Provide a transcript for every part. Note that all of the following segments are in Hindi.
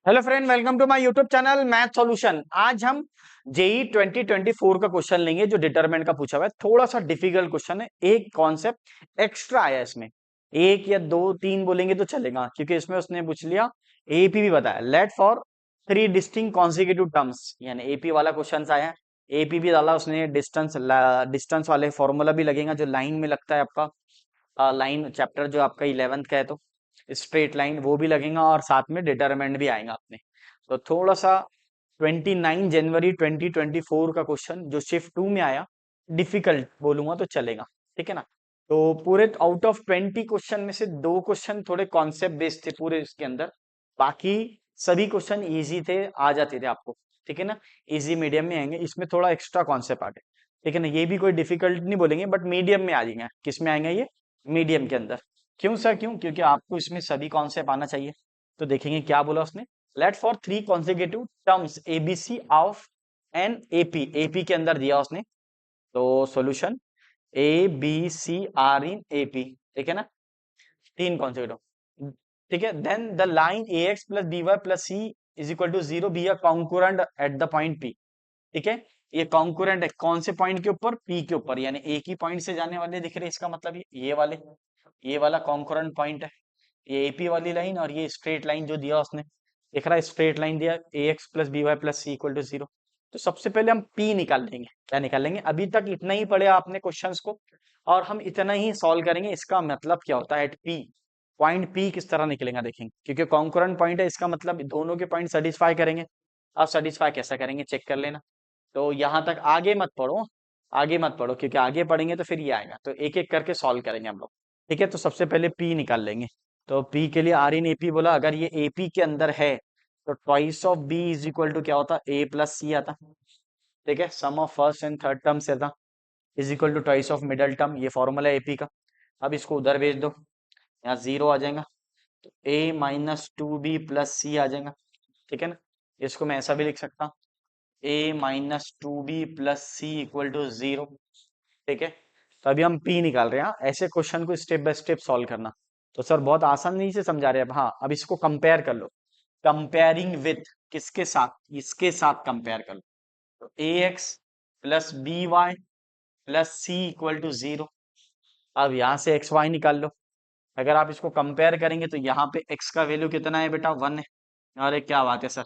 Hello friend, welcome to my YouTube channel math solution. आज हम जेई 2024 का क्वेश्चन लेंगे जो डिटरमिनेंट का पूछा हुआ है। थोड़ा सा डिफिकल्ट क्वेश्चन है, एक कॉन्सेप्ट एक्स्ट्रा आया इसमें। एक या दो तीन बोलेंगे तो चलेगा, क्योंकि इसमें उसने पूछ लिया एपी भी बताया। Let for three distinct consecutive terms, यानी एपी वाला क्वेश्चन आया है। एपी भी डाला उसने, डिस्टेंस डिस्टेंस वाले फॉर्मूला भी लगेगा जो लाइन में लगता है आपका। लाइन चैप्टर जो आपका 11th का है, तो स्ट्रेट लाइन वो भी लगेगा और साथ में डिटरमिनेंट भी आएगा अपने। तो थोड़ा सा 29 जनवरी 2024 का क्वेश्चन जो शिफ्ट 2 में आया, डिफिकल्ट बोलूंगा तो चलेगा, ठीक है ना। तो पूरे आउट ऑफ 20 क्वेश्चन में से दो क्वेश्चन थोड़े कॉन्सेप्ट बेस्ड थे पूरे इसके अंदर। बाकी सभी क्वेश्चन इजी थे, आ जाते थे आपको, ठीक है ना। इजी मीडियम में आएंगे, इसमें थोड़ा एक्स्ट्रा कॉन्सेप्ट आ गए, ठीक है ना। ये भी कोई डिफिकल्ट नहीं बोलेंगे, बट मीडियम में आ जाएंगे। किस में आएंगे ये? मीडियम के अंदर। क्यों सर, क्यों? क्योंकि आपको इसमें सभी कॉन्सेप्ट आना चाहिए। तो देखेंगे क्या बोला उसने। Let for three consecutive terms abc of n AP, AP के अंदर दिया उसने। तो solution a b c are in AP, ठीक है ना। तीन कॉन्जिक्यूटिव, ठीक है। Then the line a x plus b y plus c is equal to zero be a concurrent at the point P, ठीक है। ये कॉन्करेंट है कौन से पॉइंट के ऊपर? पी के ऊपर, यानी एक ही पॉइंट से जाने वाले दिख रहे हैं। इसका मतलब ये वाले, ये वाला कॉन्करेंट पॉइंट है, ये एपी वाली लाइन। और ये स्ट्रेट लाइन जो दिया उसने, दिख रहा है स्ट्रेट लाइन दिया, a x plus b y plus c equal to zero. तो सबसे पहले हम पी निकाल लेंगे। क्या निकाल लेंगे? अभी तक इतना ही पढ़े आपने क्वेश्चंस को, और हम इतना ही सॉल्व करेंगे। इसका मतलब क्या होता है एट पी, पॉइंट पी किस तरह निकलेगा देखेंगे, क्योंकि कॉन्करेंट पॉइंट है। इसका मतलब दोनों के पॉइंट सेटिस्फाई करेंगे। अब सेटिस्फाई कैसा करेंगे चेक कर लेना। तो यहां तक आगे मत पढ़ो, आगे मत पढ़ो, क्योंकि आगे पढ़ेंगे तो फिर ये आएगा। तो एक एक करके सॉल्व करेंगे हम लोग, ठीक है। तो सबसे पहले पी निकाल लेंगे। तो पी के लिए आर इन एपी बोला, अगर ये एपी के अंदर है तो twice of b is equal to क्या होता? ए प्लस सी आता, ठीक है। Sum of first and third term से था, is equal to twice of middle term, ये फॉर्मूला एपी का। अब इसको उधर भेज दो, यहाँ जीरो आ जाएगा। तो ए माइनस टू बी प्लस सी आ जाएगा, ठीक है ना। इसको मैं ऐसा भी लिख सकता हूँ, a minus two b plus c equal to zero, ठीक है। तो अभी हम पी निकाल रहे हैं। हाँ, ऐसे क्वेश्चन को स्टेप बाय स्टेप सॉल्व करना। तो सर बहुत आसान नहीं से समझा रहे हैं। अब हाँ, अब इसको कंपेयर कर लो। कंपेयरिंग विथ किसके साथ? इसके साथ कंपेयर कर लो। तो a x plus b y plus c equal to zero. अब यहाँ से एक्स वाई निकाल लो। अगर आप इसको कंपेयर करेंगे तो यहाँ पे एक्स का वैल्यू कितना है बेटा? वन है। अरे क्या बात है सर,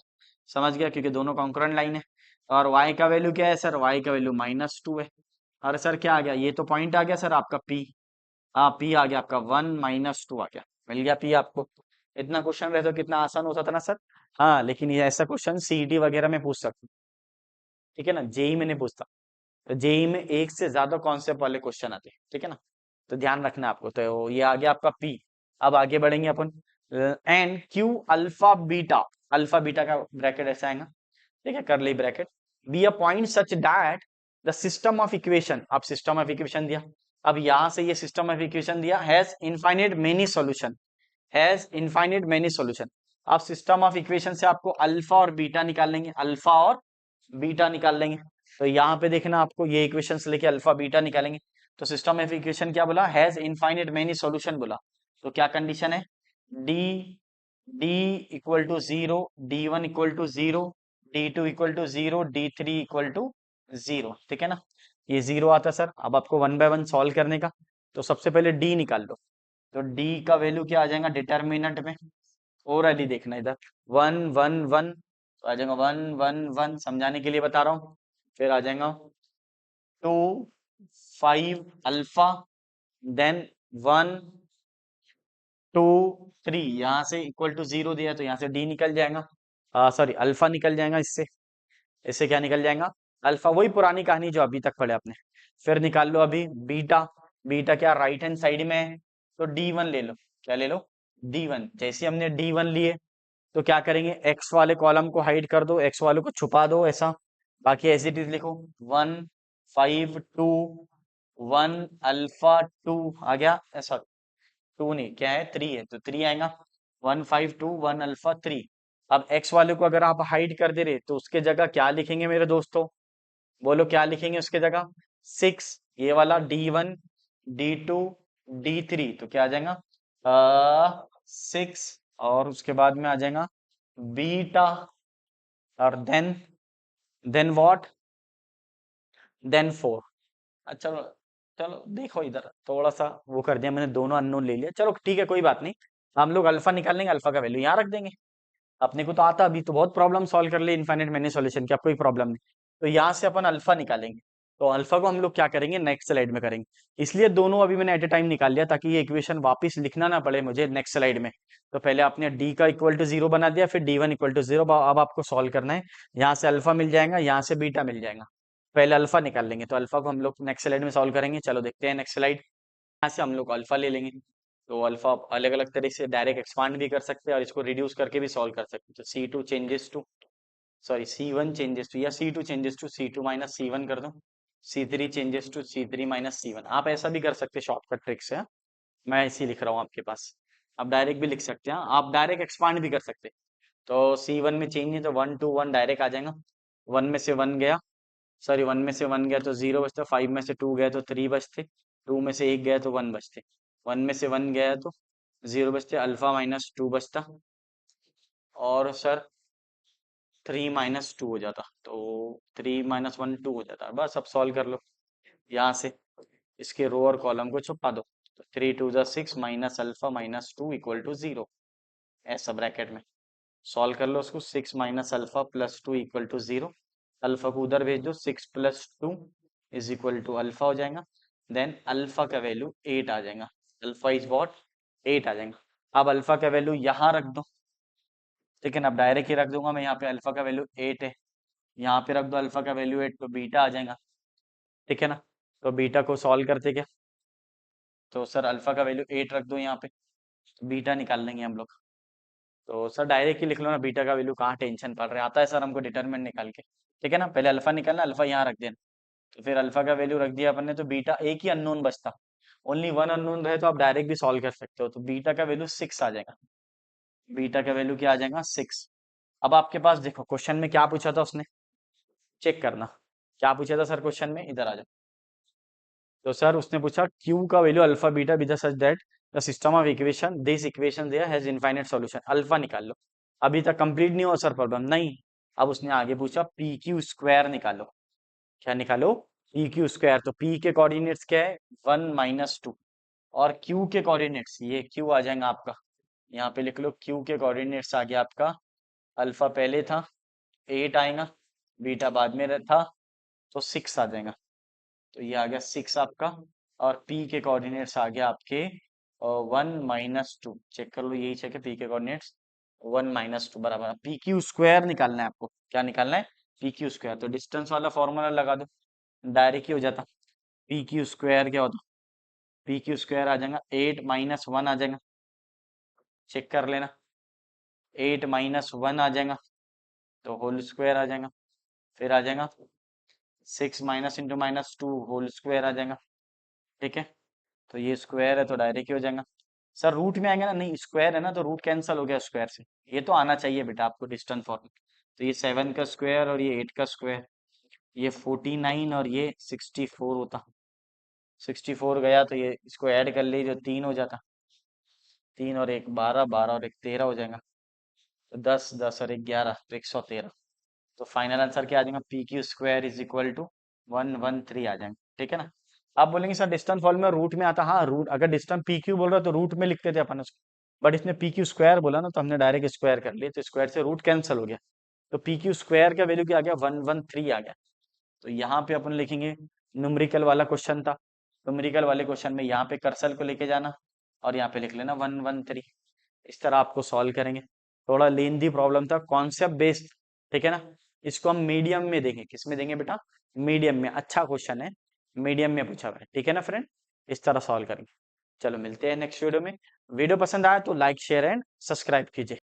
समझ गया, क्योंकि दोनों कॉन्करेंट लाइन है। और y का वैल्यू क्या है सर? y का वैल्यू माइनस टू है। अरे सर क्या आ गया? ये तो पॉइंट आ गया सर आपका p। हाँ, p आ गया आपका, वन माइनस टू आ गया, मिल गया p आपको। इतना क्वेश्चन रहता तो कितना आसान होता था ना सर। हाँ, लेकिन ये ऐसा क्वेश्चन सीईटी वगैरह में पूछ सकते, ठीक है ना। जेई में नहीं पूछता। तो जेई में एक से ज्यादा कॉन्सेप्ट वाले क्वेश्चन आते हैं, ठीक है ना। तो ध्यान रखना आपको। तो ये आ गया आपका p। अब आगे बढ़ेंगे अपन। And q alpha beta, alpha beta का ब्रैकेट ऐसा आएगा, ठीक है, curly bracket, be a point such that the system of equation. अब सिस्टम ऑफ इक्वेशन दिया। अब यहां से ये सिस्टम ऑफ इक्वेशन दिया, has infinite many solution, has infinite many solution. अब सिस्टम ऑफ इक्वेशन से आपको अल्फा और बीटा निकाल लेंगे, अल्फा और बीटा निकाल लेंगे। तो यहाँ पे देखना आपको, ये इक्वेशंस लेके अल्फा बीटा निकालेंगे। तो सिस्टम ऑफ इक्वेशन क्या बोला? हैज इनफाइनाइट मेनी सॉल्यूशन बोला। तो क्या कंडीशन है? D D equal to zero, D one equal to zero, D two equal to zero, D three equal to zero, ठीक है ना। ये जीरो आता सर। अब आपको वन बाय वन सॉल्व करने का। तो सबसे पहले डी निकाल लो। तो डी का वैल्यू क्या आ जाएगा डिटर्मिनेंट में? और यदि देखना इधर, वन वन वन, तो आ जाएगा वन वन वन, समझाने के लिए बता रहा हूँ। फिर आ जाएगा two five alpha, then one two three, यहाँ से इक्वल टू जीरो दिया तो यहाँ से डी निकल जाएगा, सॉरी अल्फा निकल जाएगा इससे। इससे क्या निकल जाएगा? अल्फा। वही पुरानी कहानी जो अभी तक पढ़े आपने। फिर निकाल लो अभी बीटा। बीटा क्या राइट हैंड साइड में है, तो डी वन ले लो। क्या ले लो? D one. जैसे हमने डी वन लिए तो क्या करेंगे? एक्स वाले कॉलम को हाइड कर दो, एक्स वाले को छुपा दो ऐसा। बाकी एज इट इज लिखो, one five two one alpha two आ गया, ऐसा टू नहीं, क्या है? थ्री है, तो थ्री आएगा। One five two one alpha three. अब एक्स वाले को अगर आप हाइड कर दे रहे तो उसके जगह क्या लिखेंगे मेरे दोस्तों? बोलो क्या लिखेंगे उसके जगह? सिक्स। ये वाला D one, D two, D three, तो क्या आ जाएगा? सिक्स। और उसके बाद में आ जाएगा बीटा और देन व्हाट, देन 4। अच्छा चलो, चलो देखो इधर थोड़ा सा वो कर दिया मैंने, दोनों अननोन ले लिया, चलो ठीक है कोई बात नहीं। हम लोग अल्फा निकाल लेंगे, अल्फा का वैल्यू यहाँ रख देंगे। अपने को तो आता, अभी तो बहुत प्रॉब्लम सॉल्व कर लिए इनफाइनाइट मैनी सॉल्यूशन की, अब कोई प्रॉब्लम नहीं। तो यहाँ से अपन अल्फा निकालेंगे। तो अल्फा को हम लोग क्या करेंगे, नेक्स्ट स्लाइड में करेंगे। इसलिए दोनों अभी मैंने एट ए टाइम निकाल लिया, ताकि ये इक्वेशन वापस लिखना ना पड़े मुझे नेक्स्ट स्लाइड में। तो पहले आपने डी का इक्वल टू 0 बना दिया, फिर डी1 इक्वल टू 0। अब आपको सॉल्व करना है, यहाँ से अल्फा मिल जाएगा, यहाँ से बीटा मिल जाएगा। पहले अल्फा निकाल लेंगे, तो अल्फा को हम लोग नेक्स्ट स्लाइड में सॉल्व करेंगे। चलो देखते हैं नेक्स्ट स्लाइड। यहाँ से हम लोग अल्फा ले लेंगे। तो अल्फा अलग अलग तरीके से डायरेक्ट एक्सपांड भी कर सकते हैं और इसको रिड्यूस करके भी सॉल्व कर सकते हैं। तो C2 changes to, sorry C1 changes to, या C2 changes to C2 minus C1 कर दो। C3 changes to C3 minus C1। आप ऐसा भी कर सकते हैं शॉर्टकट ट्रिक से, हाँ? मैं इसी लिख रहा हूँ आपके पास। आप डायरेक्ट भी लिख सकते हैं, आप डायरेक्ट एक्सपांड भी कर सकते हैं। तो C1 में चेंज है तो 1 2 1 डायरेक्ट आ जाएगा। 1 में से 1 गया, सॉरी 1 में से 1 गया तो 0 बचता, 5 में से 2 गया तो 3 बचते, 2 में से 1 गया तो 1 बचते, 1 में से 1 गया तो 0 बचते, अल्फा माइनस 2 बचता, और सर 3 माइनस 2 हो जाता। तो 3 माइनस 1 2 हो जाता। बस अब सॉल्व कर लो यहाँ से, इसके रो और कॉलम को छुपा दो। तो 3 2 जा 6 minus alpha minus 2 equal to 0, ऐसा ब्रैकेट में सॉल्व कर लो उसको। 6 minus alpha plus 2 equal to 0, alpha को उधर भेज दो, 6 plus 2 is equal to alpha हो जाएगा। देन अल्फा का वैल्यू 8 आ जाएगा। अल्फा इज व्हाट, 8 आ जाएगा। अब अल्फा का वैल्यू यहाँ रख दो, ठीक है ना। अब डायरेक्ट ही रख दूंगा मैं यहाँ पे, अल्फा का वैल्यू 8 है, यहाँ पे रख दो अल्फा का वैल्यू 8, तो बीटा आ जाएगा, ठीक है ना। तो बीटा को सॉल्व करते क्या, तो सर अल्फा का वैल्यू 8 रख दो यहाँ पे, तो बीटा निकाल लेंगे हम लोग। तो सर डायरेक्ट ही लिख लो ना, बीटा का वैल्यू कहाँ टेंशन पड़ रहा है, आता है सर हमको डिटरमिनेंट निकाल के, ठीक है ना। पहले अल्फा निकालना, अल्फा यहाँ रख देना। तो फिर अल्फा का वैल्यू रख दिया अपन ने, तो बीटा एक ही अननोन बचता। ओनली वन अननोन रहे तो आप डायरेक्ट भी सॉल्व कर सकते हो। तो बीटा का वैल्यू 6 आ जाएगा। बीटा का वैल्यू क्या आ जाएगा, 6। अब आपके पास देखो क्वेश्चन में क्या पूछा था उसने, चेक करना क्या पूछा था सर क्वेश्चन में, इधर आ जाओ। तो सर उसने पूछा Q का value alpha beta be the such that the system of equation this equation there has infinite solution. Alpha निकाल लो। अभी तक कंप्लीट नहीं हुआ सर प्रॉब्लम, नहीं। अब उसने आगे पूछा पी क्यू स्क्वायर निकालो। क्या निकालो, पी क्यू स्क्वायर। तो पी के कोऑर्डिनेट्स क्या है, 1 माइनस 2, और क्यू के कोऑर्डिनेट्स ये क्यू आ जाएगा आपका, यहाँ पे लिख लो। क्यू के कोऑर्डिनेट्स आ गया आपका, अल्फा पहले था 8 आएगा, बीटा बाद में था, तो 6 आ जाएगा। तो ये आ गया 6 आपका। और पी के कोऑर्डिनेट्स आ गया आपके 1 माइनस 2। चेक कर लो, यही चेक है पी के कोऑर्डिनेट्स 1 माइनस 2 बराबर। पी क्यू स्क्वायर निकालना है आपको, क्या निकालना है, पी क्यू स्क्वायर। तो डिस्टेंस वाला फॉर्मूला लगा दो, डायरेक्ट ही हो जाता। पी क्यू स्क्वायर क्या होता, पी क्यू स्क्वायर आ जाएगा 8 माइनस 1 आ जाएगा, चेक कर लेना। 8 माइनस 1 आ जाएगा, तो होल स्क्वायर आ जाएगा। फिर आ जाएगा 6 minus into minus 2 whole square आ जाएगा, ठीक है। तो ये स्क्वायर है तो डायरेक्ट ही हो जाएगा। सर रूट में आएगा ना, नहीं स्क्वायर है ना, तो रूट कैंसिल हो गया स्क्वायर से। ये तो आना चाहिए बेटा आपको डिस्टेंस फॉर्म। तो ये 7 का स्क्वायर और ये 8 का स्क्वायर, ये 49 और ये 64 होता। 64 गया तो ये इसको ऐड कर लीजिए, 3 हो जाता। 3 और 1 12, 12 और 1 13 हो जाएगा। तो 10 10 और 1 11, तो 113। तो फाइनल आंसर क्या आ जाएगा, P Q square is equal to 113 आ जाएगा, ठीक है ना। आप बोलेंगे सर डिस्टेंस फॉर्म में रूट में आता, हाँ रूट, अगर डिस्टेंस पी क्यू बोल रहा तो रूट में लिखते थे अपन उसको, बट इसने पी क्यू स्क्वायर बोला ना, तो हमने डायरेक्ट स्क्वायर कर लिया, तो स्क्वायर से रूट कैंसिल हो गया। तो पी क्यू स्क्वायर का वैल्यू क्या आ गया, 113 आ गया। तो यहाँ पे अपन लिखेंगे, न्यूमेरिकल वाला क्वेश्चन था, न्यूमेरिकल वाले क्वेश्चन में यहाँ पे कर्सर को लेके जाना और यहाँ पे लिख लेना 113। इस तरह आपको सॉल्व करेंगे। थोड़ा लेंथी प्रॉब्लम था, कॉन्सेप्ट बेस्ड, ठीक है ना। इसको हम मीडियम में देंगे, किस में देंगे बेटा, मीडियम में। अच्छा क्वेश्चन है, मीडियम में पूछा हुआ है, ठीक है ना फ्रेंड। इस तरह सॉल्व करेंगे। चलो मिलते हैं नेक्स्ट वीडियो में। वीडियो पसंद आया तो लाइक शेयर एंड सब्सक्राइब कीजिए।